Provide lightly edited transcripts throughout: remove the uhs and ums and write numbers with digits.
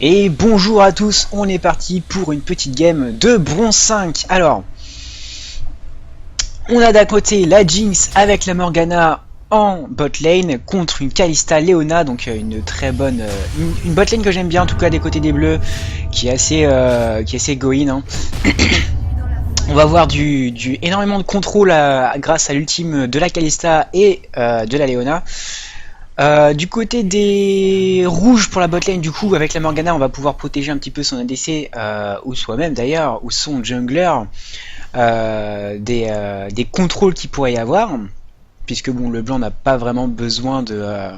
Et bonjour à tous, on est parti pour une petite game de bronze 5. Alors, on a d'un côté la Jinx avec la Morgana en bot lane contre une Kalista Leona, donc une très bonne, une bot lane que j'aime bien en tout cas des côtés des bleus, qui est assez go-in. Hein. On va voir du énormément de contrôle grâce à l'ultime de la Kalista et de la Leona. Du côté des rouges pour la botlane, du coup, avec la Morgana, on va pouvoir protéger un petit peu son ADC, ou soi-même d'ailleurs, ou son jungler, des contrôles qu'il pourrait y avoir, puisque bon, le blanc n'a pas vraiment besoin de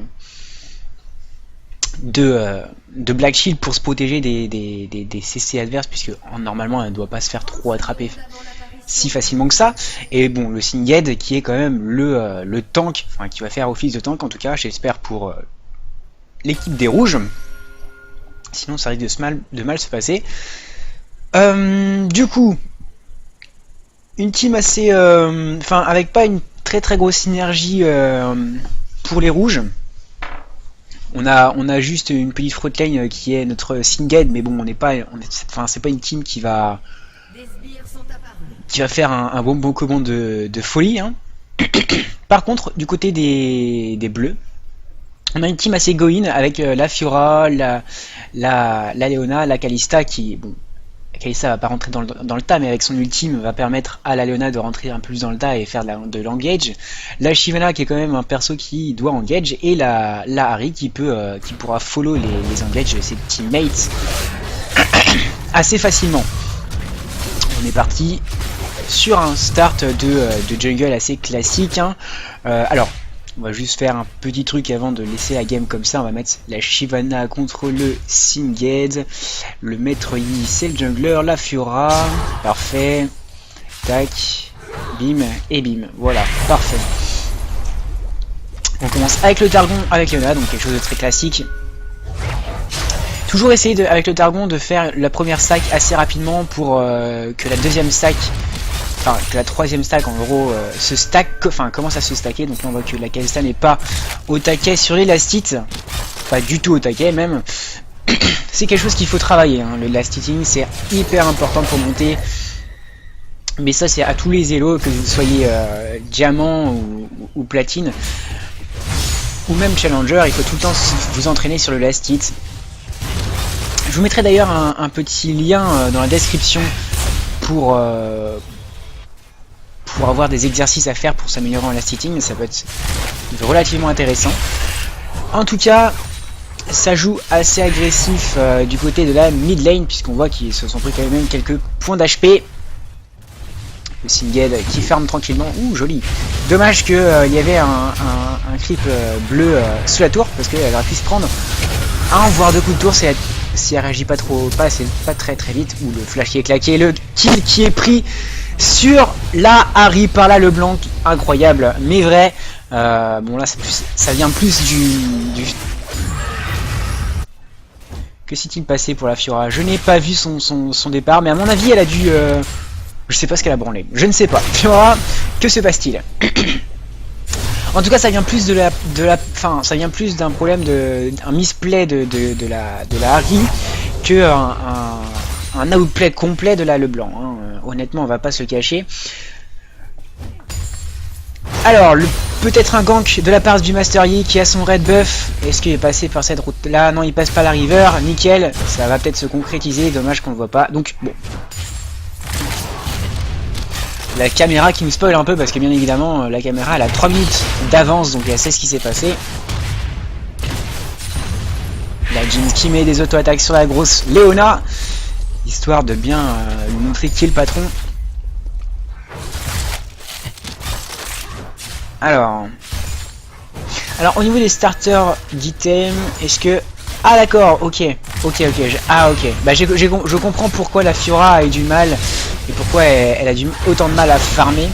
Black Shield pour se protéger des CC adverses, puisque normalement elle ne doit pas se faire trop attraper si facilement que ça. Et bon, le Singed qui est quand même le tank, enfin qui va faire office de tank en tout cas, j'espère pour l'équipe des rouges. Sinon ça risque de mal se passer. Du coup, une team assez... Enfin, avec pas une très grosse synergie pour les rouges. On a juste une petite front lane qui est notre Singed, mais bon, c'est pas une team qui va faire un bon commande de folie. Hein. Par contre, du côté des bleus, on a une team assez go-in avec la Fiora, la Leona, la Kalista qui... Bon, la Kalista va pas rentrer dans le tas, mais avec son ultime va permettre à la Leona de rentrer un peu plus dans le tas et faire de l'engage. La Shyvana qui est quand même un perso qui doit engage, et la Ahri qui pourra follow les engages de ses teammates assez facilement. On est parti sur un start de jungle assez classique. Hein. Alors, on va juste faire un petit truc avant de laisser la game comme ça. On va mettre la Shyvana contre le Singed. Le maître Yi, c'est le jungler. La Fiora. Parfait. Tac. Bim. Et bim. Voilà. Parfait. On commence avec le Targon, avec Leona. Donc quelque chose de très classique. Toujours essayer avec le Targon de faire la première stack assez rapidement pour que la deuxième stack, enfin que la troisième stack en gros se stack, enfin commence à se stacker. Donc là on voit que la Kalista n'est pas au taquet sur l'élastite, pas du tout au taquet même. C'est quelque chose qu'il faut travailler, hein. Le last hitting c'est hyper important pour monter. Mais ça c'est à tous les élos, que vous soyez diamant ou platine, ou même challenger, il faut tout le temps vous entraîner sur le last hit. Je vous mettrai d'ailleurs un petit lien dans la description pour avoir des exercices à faire pour s'améliorer en last hitting. Ça peut être relativement intéressant. En tout cas, ça joue assez agressif du côté de la mid lane, puisqu'on voit qu'ils se sont pris quand même quelques points d'HP. Le Singed qui farme tranquillement. Ouh, joli. Dommage qu'il y avait un creep bleu sous la tour, parce qu'elle aurait pu se prendre un voire deux coups de tour si elle réagit pas très vite. Ou le flash qui est claqué, le kill qui est pris sur la Ahri par là, le blanc, incroyable mais vrai. Bon là ça vient plus du... Que s'est-il passé pour la Fiora? Je n'ai pas vu son départ, mais à mon avis elle a dû... Je sais pas ce qu'elle a branlé, je ne sais pas. Fiora, que se passe-t-il? En tout cas, ça vient plus ça vient plus d'un problème un misplay de la Ahri que un outplay complet de la Leblanc. Hein. Honnêtement, on va pas se le cacher. Alors, peut-être un gank de la part du Master Yi qui a son red buff. Est-ce qu'il est passé par cette route là? Non, il passe pas la river. Nickel, ça va peut-être se concrétiser. Dommage qu'on le voit pas. Donc, bon. La caméra qui nous spoil un peu, parce que bien évidemment la caméra elle a 3 minutes d'avance, donc elle sait ce qui s'est passé. La Jinx qui met des auto-attaques sur la grosse Leona, histoire de bien lui montrer qui est le patron. Alors au niveau des starters d'items, est-ce que... Ah d'accord, ok, bah je comprends pourquoi la Fiora a eu du mal et pourquoi elle a autant de mal à farmer.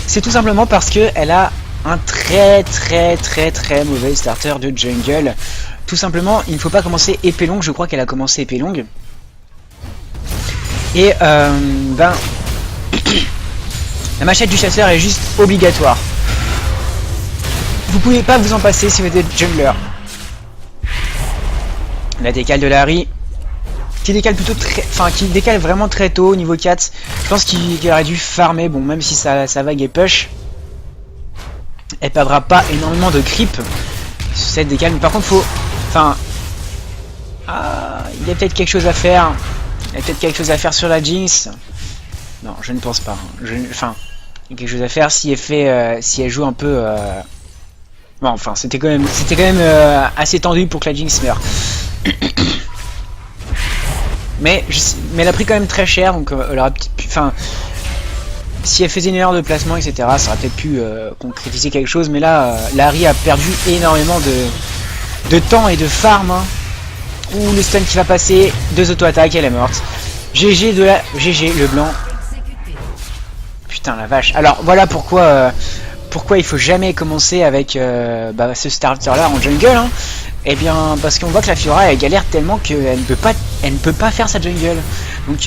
C'est tout simplement parce que elle a un très mauvais starter de jungle. Tout simplement, il ne faut pas commencer épée longue. Je crois qu'elle a commencé épée longue. Et la machette du chasseur est juste obligatoire. Vous pouvez pas vous en passer si vous êtes jungler. La décale de la Ahri, qui décale plutôt très, enfin qui décale vraiment très tôt au niveau 4. Je pense qu'il aurait dû farmer, bon même si sa vague est push, elle perdra pas énormément de creep sur cette décale, mais par contre faut, enfin, il y a peut-être quelque chose à faire, il y a peut-être quelque chose à faire sur la Jinx. Non, je ne pense pas. Enfin, il y a quelque chose à faire si elle fait, si elle joue un peu. Bon, enfin, c'était quand même assez tendu pour que la Jinx meure. mais elle a pris quand même très cher, donc elle aurait peut-être pu. Enfin, si elle faisait une erreur de placement, etc., ça aurait peut-être pu concrétiser quelque chose. Mais là, Larry a perdu énormément de temps et de farm. Hein. Ouh, le stun qui va passer, 2 auto-attaques, elle est morte. GG le blanc. Putain la vache. Alors voilà pourquoi il faut jamais commencer avec ce starter là en jungle. Hein. Eh bien parce qu'on voit que la Fiora elle galère tellement qu'elle ne peut pas faire sa jungle. Donc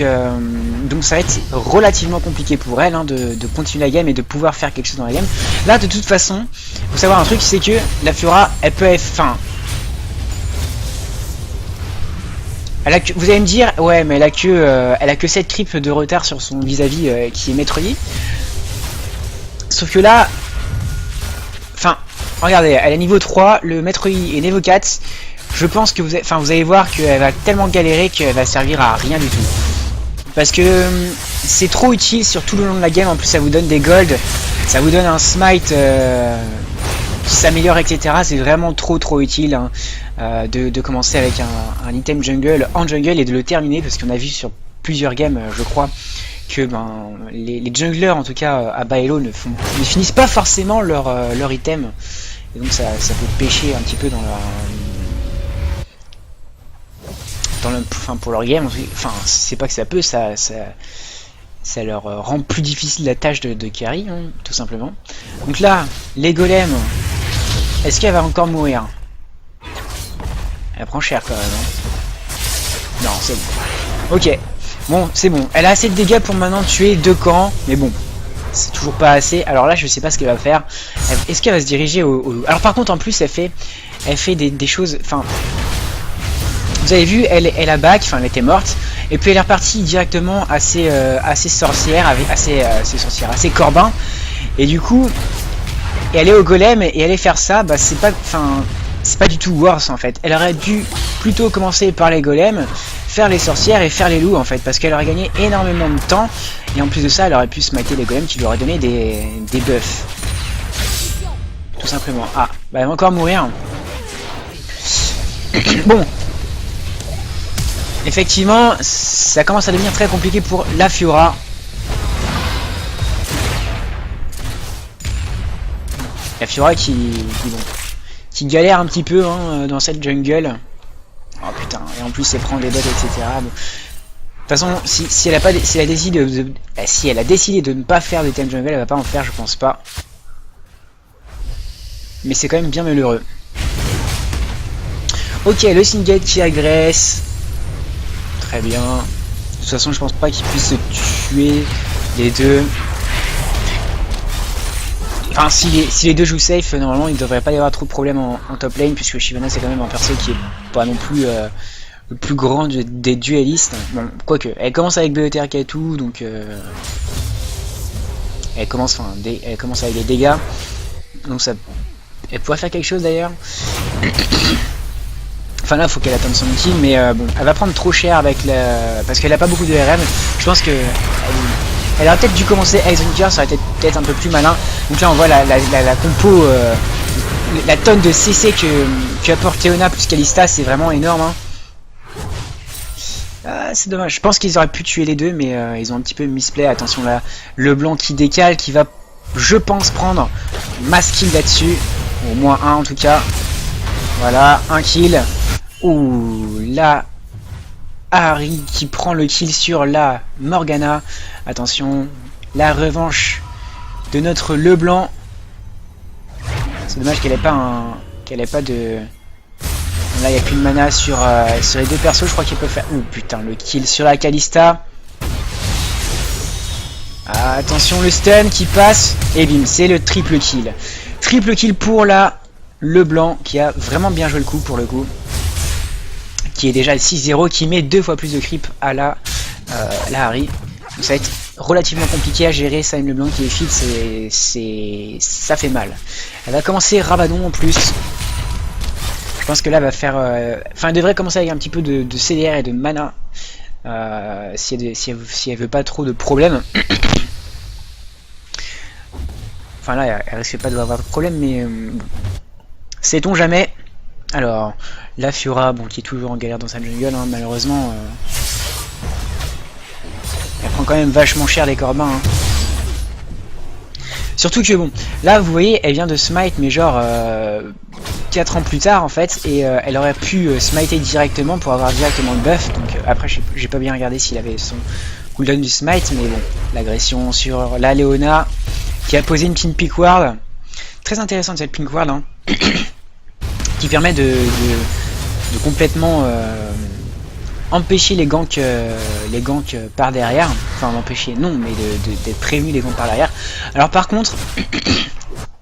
ça va être relativement compliqué pour elle hein, de continuer la game et de pouvoir faire quelque chose dans la game. Là de toute façon, faut savoir un truc, c'est que la Fiora elle peut être vous allez me dire, ouais, mais elle a que 7 creeps de retard sur son vis-à-vis qui est Maître Yi. Sauf que là, enfin, regardez, elle est niveau 3, le Maître Yi est niveau 4. Je pense que vous allez voir qu'elle va tellement galérer qu'elle va servir à rien du tout. Parce que c'est trop utile sur tout le long de la game. En plus, ça vous donne des golds, ça vous donne un smite qui s'améliore, etc. C'est vraiment trop utile hein, de commencer avec un item jungle en jungle et de le terminer, parce qu'on a vu sur plusieurs games, je crois, que les junglers, en tout cas à bas elo, ne finissent pas forcément leur item. Et donc ça peut pêcher un petit peu dans pour leur game. Enfin, c'est pas que ça peut, ça leur rend plus difficile la tâche de carry, hein, tout simplement. Donc là, les golems, est-ce qu'elle va encore mourir? Elle prend cher quand même. Hein. Non, c'est bon. Ok. Bon, c'est bon. Elle a assez de dégâts pour maintenant tuer 2 camps. Mais bon, c'est toujours pas assez. Alors là, je sais pas ce qu'elle va faire. Est-ce qu'elle va se diriger au... Alors par contre, en plus, elle fait des choses... Enfin... Vous avez vu, elle a back, enfin elle était morte. Et puis elle est repartie directement assez sorcière, assez corbin. Et du coup... Et aller au golem et aller faire ça, bah c'est pas du tout worse en fait. Elle aurait dû plutôt commencer par les golems, faire les sorcières et faire les loups en fait, parce qu'elle aurait gagné énormément de temps, et en plus de ça elle aurait pu smiter les golems qui lui auraient donné des buffs. Tout simplement. Ah, bah elle va encore mourir. Bon. Effectivement, ça commence à devenir très compliqué pour la Fiora. La Fiora qui galère un petit peu hein, dans cette jungle. Oh putain, et en plus elle prend des bots, etc. Bon. De toute façon, si elle a décidé de ne pas faire des thèmes jungle, elle va pas en faire, je pense pas. Mais c'est quand même bien malheureux. Ok, le Singed qui agresse. Très bien. De toute façon, je pense pas qu'il puisse se tuer les deux. Enfin, si les deux jouent safe, normalement il ne devrait pas y avoir trop de problèmes en top lane, puisque Shyvana c'est quand même un perso qui est pas non plus le plus grand des duellistes. Bon, quoique, elle commence avec BETRK et tout, donc elle commence avec des dégâts, donc ça, elle pourrait faire quelque chose d'ailleurs. Enfin là, faut qu'elle attende son ultime, mais bon, elle va prendre trop cher avec parce qu'elle a pas beaucoup de RM. Je pense que elle aurait peut-être dû commencer Ice Drinker, ça aurait été peut-être un peu plus malin. Donc là on voit la compo, la tonne de CC que apporte Leona plus Kalista, c'est vraiment énorme. Hein. Ah, c'est dommage, je pense qu'ils auraient pu tuer les deux, mais ils ont un petit peu misplay. Attention là, le blanc qui décale, qui va, je pense, prendre mass kill là-dessus. Au moins un en tout cas. Voilà, un kill. Ouh, là... Harry qui prend le kill sur la Morgana. Attention, la revanche de notre Leblanc. C'est dommage qu'elle ait pas de... Là il n'y a plus de mana sur les deux persos, je crois qu'il peut faire... Ouh putain, le kill sur la Kalista. Ah, attention, le stun qui passe. Et bim, c'est le triple kill. Triple kill pour la Leblanc qui a vraiment bien joué le coup pour le coup. qui est déjà 6-0, qui met 2 fois plus de creep à la Harry. Donc ça va être relativement compliqué à gérer. Sam Leblanc qui est feed, ça fait mal. Elle va commencer Rabadon en plus. Je pense que là elle va faire... Enfin elle devrait commencer avec un petit peu de CDR et de mana. Si elle veut pas trop de problèmes. Enfin là elle risque pas d'avoir de problème, mais sait-on jamais. Alors la Fiora, bon, qui est toujours en galère dans sa jungle, hein, malheureusement. Elle prend quand même vachement cher les corbins. Hein. Surtout que bon, là vous voyez, elle vient de smite, mais genre 4 ans plus tard en fait, et elle aurait pu smiter directement pour avoir directement le buff. Donc après, j'ai pas bien regardé s'il avait son cooldown du smite, mais bon, l'agression sur la Leona qui a posé une petite pink ward. Très intéressante cette pink ward, hein, qui permet de complètement empêcher les ganks par derrière. Enfin empêcher non, mais d'être prévenu les ganks par derrière. Alors par contre,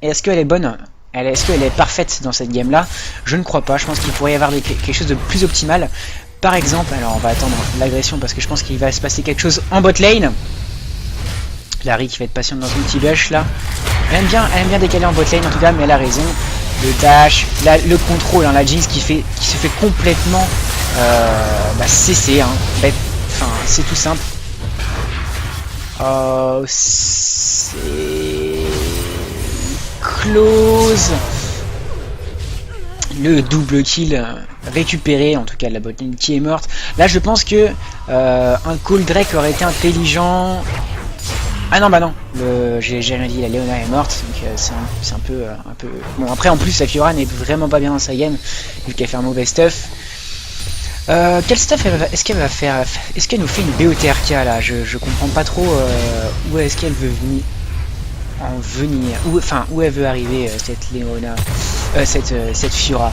est-ce qu'elle est bonne? Est-ce qu'elle est parfaite dans cette game là? Je ne crois pas. Je pense qu'il pourrait y avoir quelque chose de plus optimal. Par exemple, alors on va attendre l'agression parce que je pense qu'il va se passer quelque chose en bot lane. Larry qui va être patiente dans son petit bush là. Elle aime bien décaler en bot lane en tout cas, mais elle a raison. Le dash, le contrôle, hein, la Jinx qui se fait complètement CC, hein. Enfin, c'est tout simple. Oh, c'est close. Le double kill récupéré, en tout cas de la botlane qui est morte. Là, je pense que un call Drake aurait été intelligent. Ah non, bah non, j'ai rien dit, la Leona est morte, donc c'est un peu... Bon, après, en plus, la Fiora n'est vraiment pas bien dans sa game, vu qu'elle fait un mauvais stuff. Quel stuff est-ce qu'elle va faire? Est-ce qu'elle nous fait une BOTRK là? Je comprends pas trop où est-ce qu'elle veut venir. Où elle veut arriver, cette Leona, cette Fiora.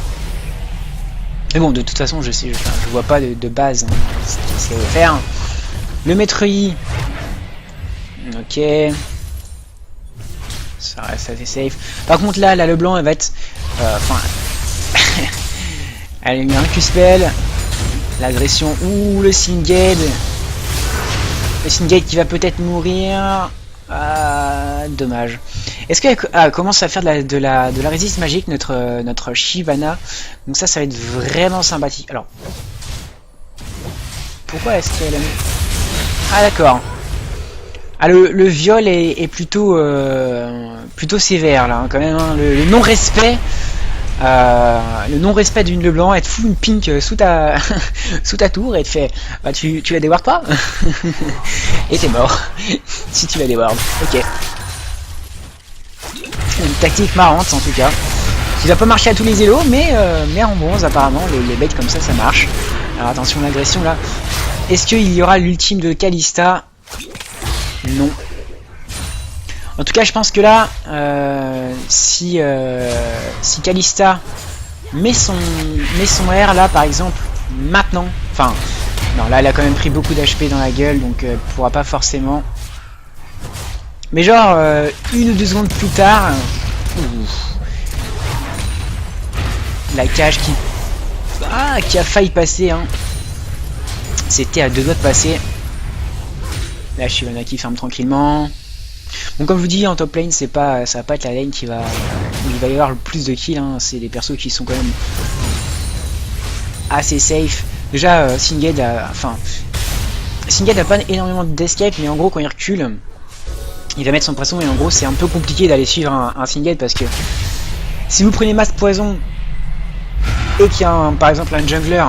Mais bon, de toute façon, je vois pas de base, hein, ce qu'elle veut faire. Le maître Yi. Ok. Ça reste assez safe. Par contre là, la Leblanc elle va être... elle a mis un Q-spell. L'agression. Ouh, le Singed. Le Singed qui va peut-être mourir. Ah, dommage. Est-ce qu'elle commence à faire de la résiste magique, notre Shyvana. Donc ça va être vraiment sympathique. Alors... Pourquoi est-ce qu'elle a mis... Ah d'accord. Ah, le viol est plutôt sévère là, hein, quand même, hein. Le non-respect d'une Leblanc. Elle te fout une pink sous ta sous ta tour et te fait bah tu la déwardes pas et t'es mort si tu la déwardes. Ok, une tactique marrante en tout cas, qui va pas marcher à tous les élos, mais en bronze apparemment les baits comme ça marche. Alors attention, l'agression là, est-ce qu'il y aura l'ultime de Kalista? Non. En tout cas, je pense que là, si Kalista met son R là, par exemple, maintenant, enfin, non, là, elle a quand même pris beaucoup d'HP dans la gueule, donc elle pourra pas forcément. Mais genre, 1 ou 2 secondes plus tard, la cage qui a failli passer, hein. C'était à 2 doigts de passer. Là, Shyvana qui ferme tranquillement. Bon, comme je vous dis, en top lane, ça va pas être la lane où il va y avoir le plus de kills, hein. C'est des persos qui sont quand même assez safe. Déjà, Singed a pas énormément d'escape, mais en gros, quand il recule, il va mettre son poisson, et en gros, c'est un peu compliqué d'aller suivre un Singed parce que si vous prenez masse poison et qu'il y a par exemple un jungler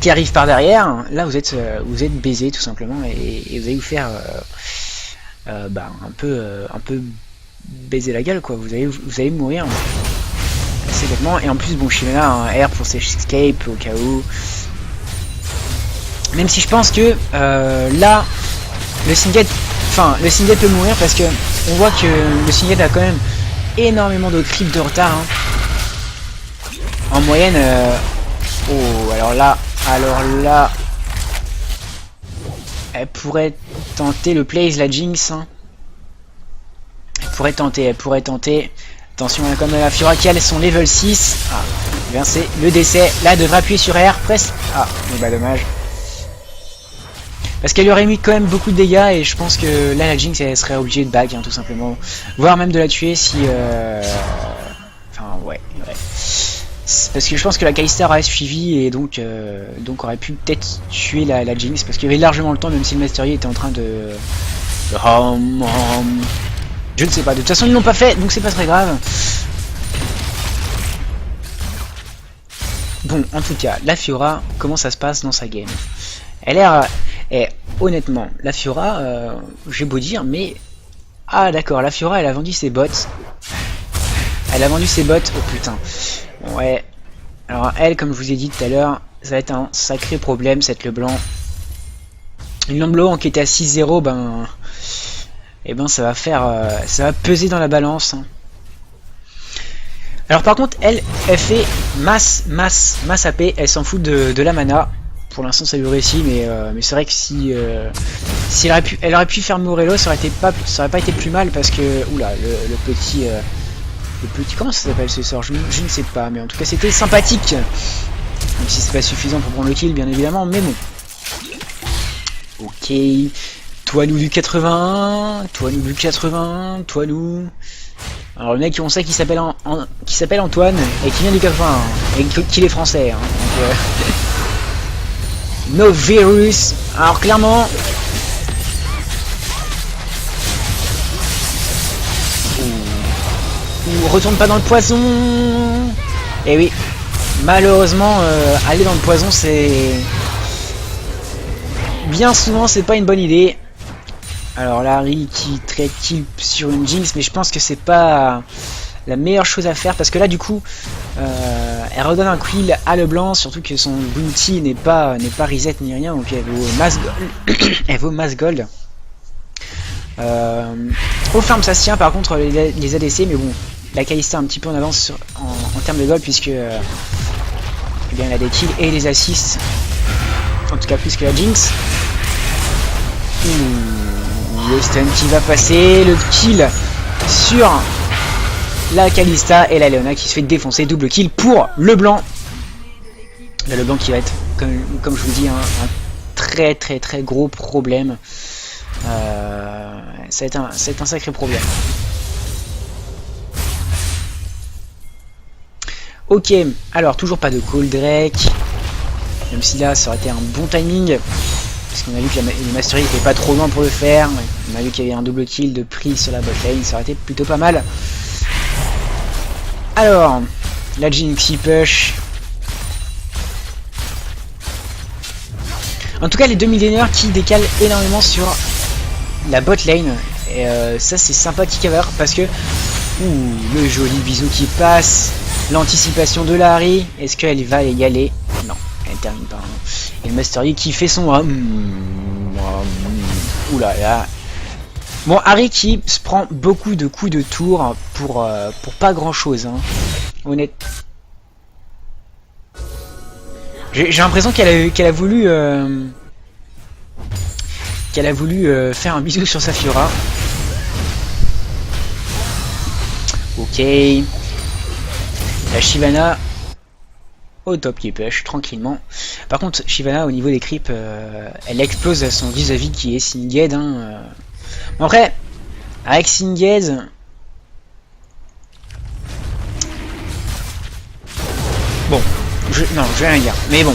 qui arrive par derrière, là vous êtes baisé tout simplement, et vous allez vous faire un peu baiser la gueule quoi. Vous allez mourir assez bêtement, et en plus bon, Shyvana a un R pour ses escape au cas où. Même si je pense que là le Singed peut mourir parce que on voit que le Singed a quand même énormément de creep de retard, hein. En moyenne oh, alors là elle pourrait tenter le plays, la Jinx, hein. Elle pourrait tenter. Attention, comme la Fiora qui a son level 6. Ah, bien c'est le décès. Là, elle devrait appuyer sur R, presque. Ah, mais bah dommage. Parce qu'elle lui aurait mis quand même beaucoup de dégâts et je pense que là la Jinx elle serait obligée de back hein, tout simplement. Voire même de la tuer si... Enfin ouais. Parce que je pense que la Kalista aurait suivi et donc aurait pu peut-être tuer la Jinx. Parce qu'il y avait largement le temps même si le Master Yi était en train de... Je ne sais pas, de toute façon ils l'ont pas fait donc c'est pas très grave. Bon en tout cas, la Fiora, comment ça se passe dans sa game? Elle a... Et honnêtement, la Fiora, j'ai beau dire, mais... Ah d'accord, la Fiora, elle a vendu ses bots. Elle a vendu ses bots, oh putain. Ouais. Alors elle, comme je vous ai dit tout à l'heure, ça va être un sacré problème, cette LeBlanc. Une LeBlanc qui était à 6-0, ben... Eh ben ça va faire... ça va peser dans la balance. Hein. Alors par contre, elle fait masse AP, elle s'en fout de la mana. Pour l'instant ça lui réussit mais c'est vrai que si elle aurait pu faire Morello ça aurait pas été plus mal parce que oula le petit comment ça s'appelle ce sort je ne sais pas mais en tout cas c'était sympathique même si c'est pas suffisant pour prendre le kill bien évidemment mais bon. Ok, Toilou du 81, Toilou du 80, Toilou. Alors le mec on sait qu'il s'appelle Antoine et qui vient du 81 et qu'il est français hein, donc, No virus. Alors clairement. Ouh, retourne pas dans le poison. Et oui. Malheureusement, aller dans le poison, c'est... Bien souvent, c'est pas une bonne idée. Alors Larry qui trade kill sur une Jinx, mais je pense que c'est pas la meilleure chose à faire parce que là du coup elle redonne un kill à LeBlanc, surtout que son ulti n'est pas reset ni rien, donc elle vaut mass gold. Elle vaut mass gold. Au farm ça se tient par contre les ADC, mais bon la Kalista un petit peu en avance en termes de gold puisque eh bien, elle a des kills et les assists, en tout cas plus que la Jinx. Le stun qui va passer, le kill sur la Kalista et la Leona qui se fait défoncer, double kill pour LeBlanc. Là, LeBlanc qui va être, comme je vous dis, un très gros problème. Ça va être un sacré problème. Ok, alors toujours pas de call Drake, même si là ça aurait été un bon timing. Parce qu'on a vu que le Master Yi était pas trop loin pour le faire. On a vu qu'il y avait un double kill de prix sur la botlane, ça aurait été plutôt pas mal. Alors, la Jinx push. En tout cas, les deux millénaires qui décalent énormément sur la botlane. Et ça, c'est sympathique à voir parce que... Ouh, le joli bisou qui passe. L'anticipation de la Harry. Est-ce qu'elle va y aller? Non, elle termine pas. Et le Master Yi qui fait son... Oula là. Bon, Harry qui se prend beaucoup de coups de tour pour pas grand chose. Hein. Honnête. J'ai l'impression qu'elle a voulu... faire un bisou sur sa Fiora. Ok. La Shyvana au top qui push tranquillement. Par contre, Shyvana au niveau des creeps, elle explose à son vis-à-vis qui est Singed. Hein, Bon, après, avec Singed, bon, non, je vais rien dire. Mais bon,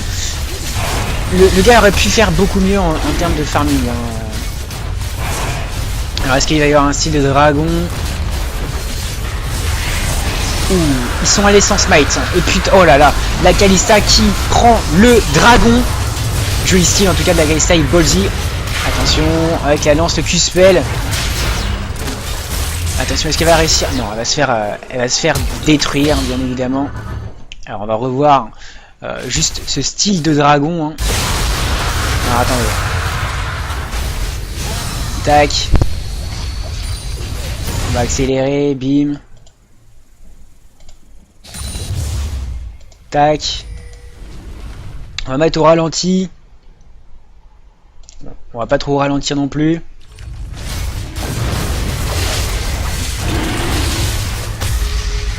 le gars aurait pu faire beaucoup mieux en termes de farming. Hein. Alors, est-ce qu'il va y avoir un style de dragon? Ouh, ils sont allés sans smite. Et putain, oh là là, la Kalista qui prend le dragon. Joli style en tout cas de la Kalista et ballsy. Attention, avec la lance, le Q-spell. Attention, est-ce qu'elle va réussir? Non, elle va se faire détruire, bien évidemment. Alors on va revoir juste ce style de dragon. Hein. Alors attendez. Tac. On va accélérer, bim. Tac. On va mettre au ralenti. On va pas trop ralentir non plus.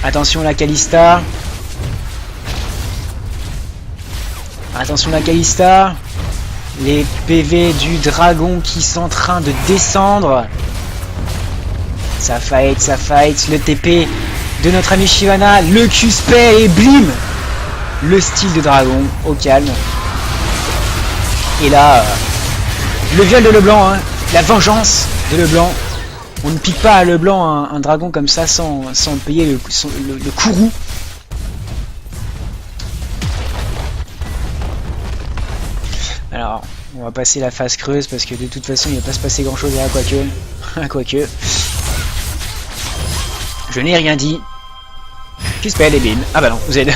Attention la Kalista. Attention la Kalista. Les PV du dragon qui sont en train de descendre. Ça fight, le TP de notre ami Shyvana, le Q-spell et blim. Le style de dragon au calme. Et là, le viol de Leblanc, hein, la vengeance de Leblanc. On ne pique pas à Leblanc un dragon comme ça sans payer le courroux. Alors, on va passer la phase creuse parce que de toute façon il ne va pas se passer grand chose là, quoique. Je n'ai rien dit. Q-spell et bim. Ah bah non, vous êtes...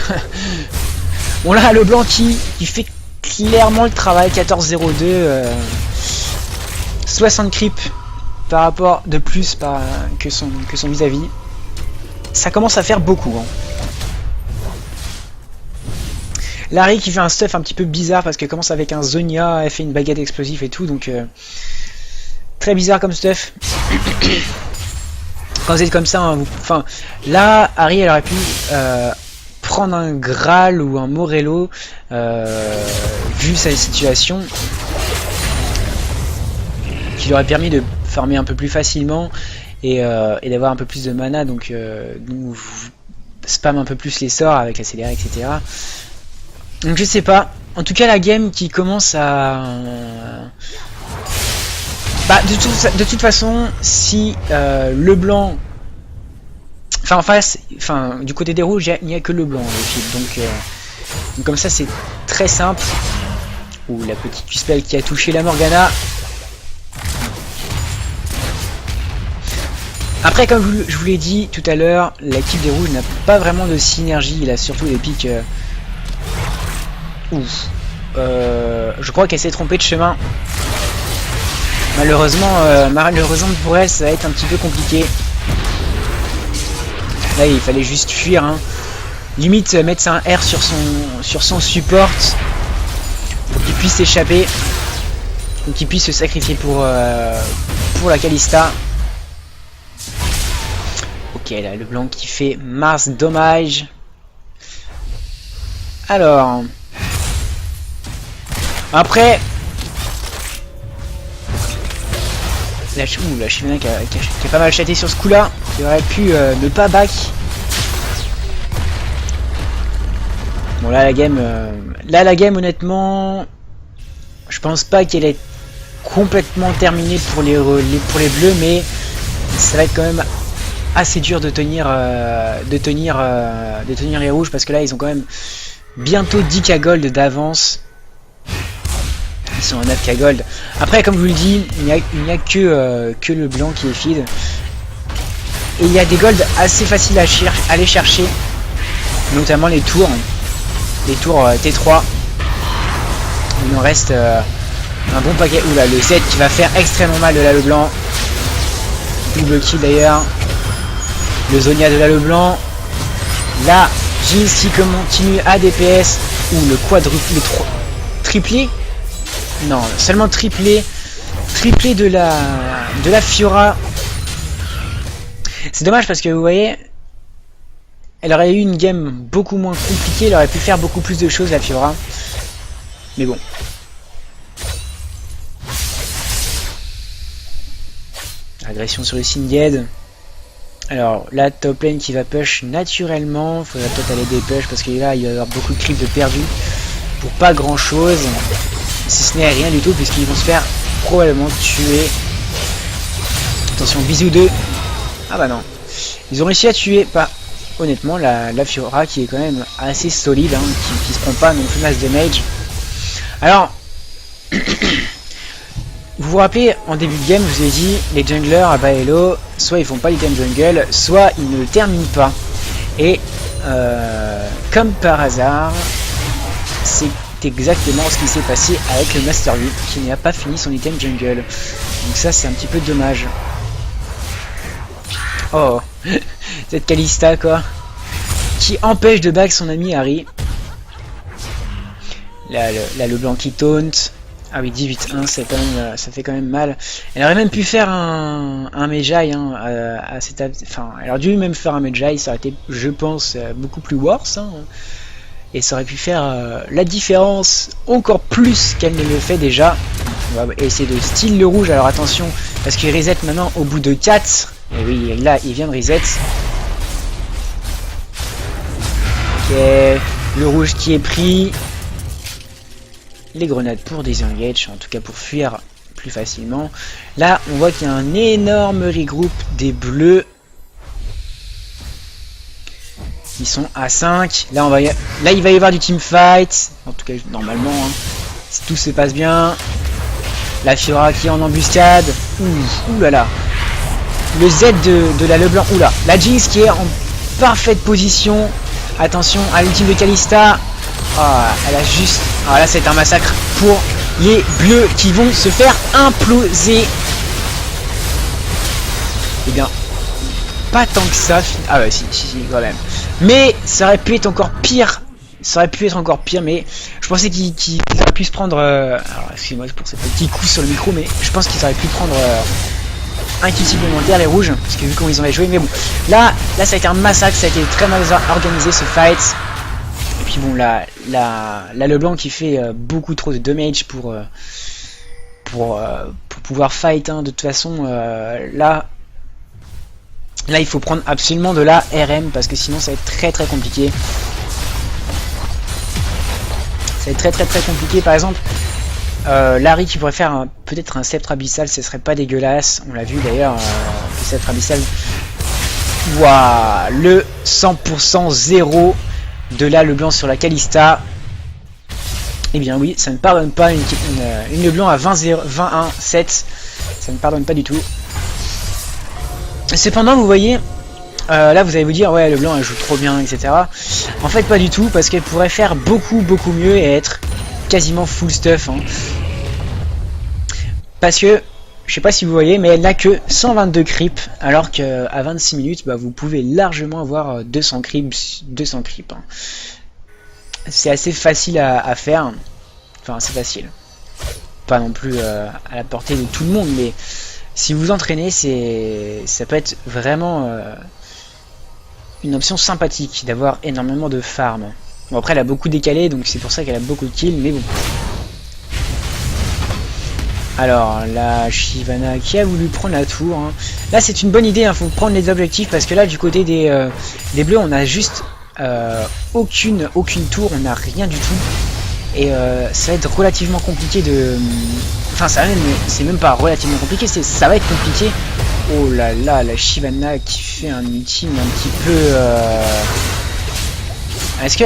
Bon là, Leblanc qui fait clairement le travail. 14-02. 60 creep par rapport de plus que son vis-à-vis. Ça commence à faire beaucoup. Hein. Larry qui fait un stuff un petit peu bizarre parce qu'elle commence avec un Zonia, elle fait une baguette explosive et tout. Donc très bizarre comme stuff. Quand vous êtes comme ça, hein, enfin, là, Harry, elle aurait pu prendre un Graal ou un Morello, vu sa situation, qui lui aurait permis de farmer un peu plus facilement et d'avoir un peu plus de mana, donc nous spam un peu plus les sorts avec l'accéléré, etc. Donc je sais pas. En tout cas, la game qui commence à... Bah, de toute façon, si Leblanc, enfin en face, enfin du côté des rouges, il n'y a que Leblanc le fil, donc comme ça c'est très simple. Ouh, la petite Q-spell qui a touché la Morgana. Après, comme je vous l'ai dit tout à l'heure, l'équipe des rouges n'a pas vraiment de synergie, il a surtout des pics. Ouf. Je crois qu'elle s'est trompée de chemin. Malheureusement pour elle, ça va être un petit peu compliqué. Là, il fallait juste fuir. Hein. Limite, mettre un R sur son support pour qu'il puisse s'échapper. Pour qu'il puisse se sacrifier pour la Kalista. Ok, là, le blanc qui fait Mars dommage. Alors... Après... La Shyvana qui a pas mal chaté sur ce coup là, qui aurait pu ne pas back. Bon là la game honnêtement, je pense pas qu'elle est complètement terminée pour les bleus, mais ça va être quand même assez dur de tenir les rouges parce que là ils ont quand même bientôt 10k gold d'avance. Ils sont en 9k gold. Après, comme je vous le dis, il n'y a que le blanc qui est feed. Et il y a des golds assez faciles à aller chercher. Notamment les tours. Les tours T3. Il en reste un bon paquet. Oula, le 7 qui va faire extrêmement mal de la Leblanc. Double kill d'ailleurs. Le Zonia de la Leblanc. Là, Jinx qui continue à DPS. Ou le quadruplé, triplé. Non, seulement triplé de la Fiora. C'est dommage parce que vous voyez, elle aurait eu une game beaucoup moins compliquée, elle aurait pu faire beaucoup plus de choses la Fiora. Mais bon. Agression sur le Singed. Alors la top lane qui va push naturellement, il faudra peut-être aller des push parce que là il va y avoir beaucoup de creep de perdu pour pas grand chose. Si ce n'est rien du tout puisqu'ils vont se faire probablement tuer. Attention, bisous 2. Ah bah non. Ils ont réussi à tuer, pas honnêtement, la Fiora qui est quand même assez solide, hein, qui se prend pas non plus masse de damage. Alors, vous vous rappelez, en début de game, je vous ai dit, les junglers à bas elo, soit ils font pas l'item jungle, soit ils ne le terminent pas. Et comme par hasard, c'est exactement ce qui s'est passé avec le Master 8 qui n'a pas fini son item jungle. Donc ça c'est un petit peu dommage. Oh, cette Kalista quoi, qui empêche de back son ami Harry. Là le blanc qui taunt. Ah oui, 18-1, c'est quand même, ça fait quand même mal. Elle aurait même pu faire un Mejai, hein, à cette, enfin, elle aurait dû même faire un Mejai, ça aurait été, je pense, beaucoup plus worse. Hein. et ça aurait pu faire la différence encore plus qu'elle ne le fait déjà. On va essayer de steal le rouge, alors attention, parce qu'il reset maintenant au bout de 4. Et oui, là, il vient de reset. Ok, le rouge qui est pris. Les grenades pour désengage, en tout cas pour fuir plus facilement. Là, on voit qu'il y a un énorme regroupe des bleus. Ils sont à 5. Là, là, il va y avoir du teamfight. En tout cas, normalement, hein, si tout se passe bien. La Fiora qui est en embuscade. Ouh là là. Le Z de la Leblanc. Oula. La Jinx qui est en parfaite position. Attention à l'ultime de Kalista. Ah, elle a juste... Ah là, c'est un massacre pour les bleus qui vont se faire imploser. Eh bien, pas tant que ça. Ah ouais, si, quand même. Mais ça aurait pu être encore pire. Ça aurait pu être encore pire, mais je pensais qu'ils auraient pu se prendre... alors, excusez-moi pour ces petits coups sur le micro, mais je pense qu'ils auraient pu prendre un kill supplémentaire, les rouges, parce que vu comment ils ont joué, mais bon. Là, ça a été un massacre, ça a été très mal organisé ce fight. Et puis bon, la Leblanc qui fait beaucoup trop de damage pour pouvoir fight, hein. De toute façon, là, il faut prendre absolument de la RM, parce que sinon ça va être très très compliqué. Ça va être très compliqué. Par exemple, Larry qui pourrait faire peut-être un sceptre abyssal, ce serait pas dégueulasse. On l'a vu d'ailleurs, le sceptre abyssal. Waouh, le 100% 0 de la Leblanc sur la Kalista. Eh bien oui, ça ne pardonne pas une Leblanc à 21-7. Ça ne pardonne pas du tout. Cependant, vous voyez, là vous allez vous dire, ouais, Leblanc elle joue trop bien, etc. En fait, pas du tout, parce qu'elle pourrait faire beaucoup mieux et être quasiment full stuff, hein. Parce que, je sais pas si vous voyez, mais elle n'a que 122 creeps, alors qu'à 26 minutes, bah, vous pouvez largement avoir 200 creeps, hein. C'est assez facile à faire. Enfin, c'est facile. Pas non plus à la portée de tout le monde, mais si vous entraînez, ça peut être vraiment une option sympathique d'avoir énormément de farm. Bon, après elle a beaucoup décalé, donc c'est pour ça qu'elle a beaucoup de kills, mais bon. Alors la Shyvana qui a voulu prendre la tour, hein. Là c'est une bonne idée, hein, faut prendre les objectifs, parce que là du côté des bleus on a juste aucune tour, on n'a rien du tout. Et ça va être relativement compliqué de... Enfin c'est même pas relativement compliqué, ça va être compliqué. Oh là là, la Shyvana qui fait un ultime un petit peu... Est-ce que...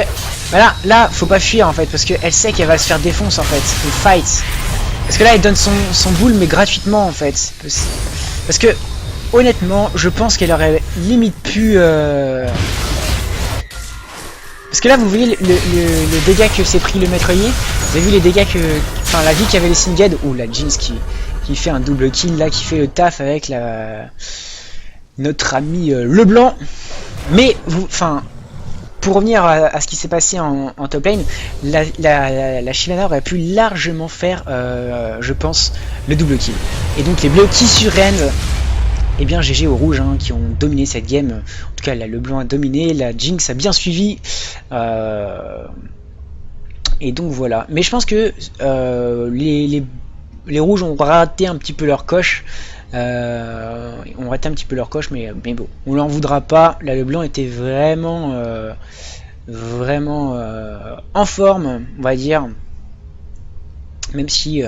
Voilà, là faut pas fuir en fait, parce qu'elle sait qu'elle va se faire défoncer en fait, faut fight. Parce que là elle donne son boule mais gratuitement en fait. Parce que honnêtement je pense qu'elle aurait limite pu... Parce que là vous voyez le dégât que s'est pris le maîtrier. Vous avez vu les dégâts que... Enfin la vie qu'avait les Singed. Ou la Jinx qui fait un double kill là, qui fait le taf avec notre ami Leblanc. Mais vous... Enfin... Pour revenir à ce qui s'est passé en top lane, la Shyvana aurait pu largement faire, je pense, le double kill. Et donc les bleus qui surrendent, et bien GG aux rouges, hein, qui ont dominé cette game. En tout cas, la Leblanc a dominé, la Jinx a bien suivi. Et donc voilà. Mais je pense que les rouges ont raté un petit peu leur coche. On raté un petit peu leur coche, mais bon, on leur voudra pas. La Leblanc était vraiment en forme, on va dire, même si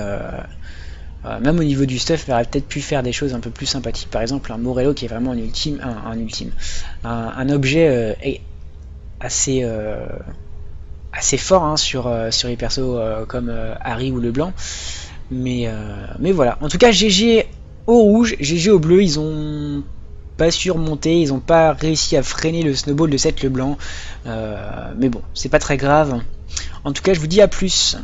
même au niveau du stuff, elle aurait peut-être pu faire des choses un peu plus sympathiques. Par exemple, un Morello qui est vraiment un objet assez fort, hein, sur les persos comme Harry ou Leblanc. Mais voilà. En tout cas, GG au rouge, GG au bleu, ils ont pas su remonter, ils ont pas réussi à freiner le snowball de cette Leblanc. Mais bon, c'est pas très grave. En tout cas, je vous dis à plus.